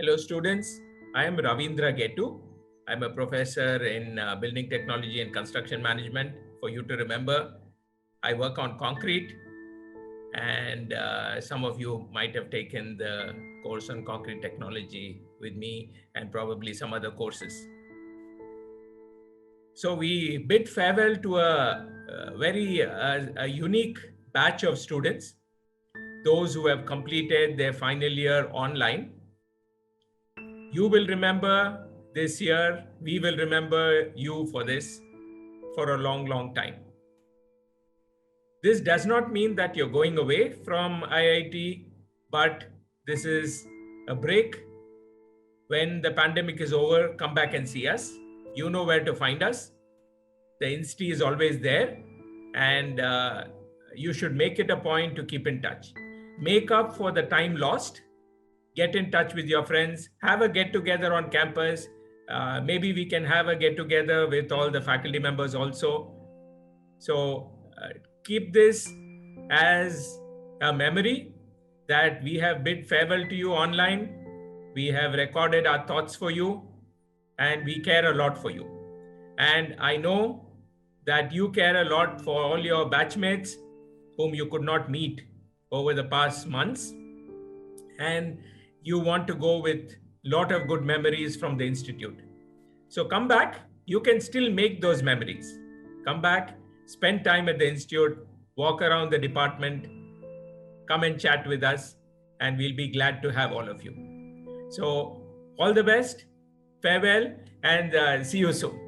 Hello students, I am Ravindra Getu. I'm a professor in building technology and construction management. For you to remember, I work on concrete, and some of you might have taken the course on concrete technology with me and probably some other courses. So we bid farewell to a very unique batch of students, those who have completed their final year online. You will remember this year, we will remember you for this for a long, long time. This does not mean that you're going away from IIT, but this is a break. When the pandemic is over, come back and see us. You know where to find us. The Insti is always there, and you should make it a point to keep in touch. Make up for the time lost. Get in touch with your friends, have a get together on campus. Maybe we can have a get together with all the faculty members also. So keep this as a memory that we have bid farewell to you online. We have recorded our thoughts for you, and we care a lot for you. And I know that you care a lot for all your batchmates whom you could not meet over the past months. And you want to go with a lot of good memories from the institute. So come back, you can still make those memories. Come back, spend time at the institute, walk around the department, come and chat with us, and we'll be glad to have all of you. So all the best, farewell, and see you soon.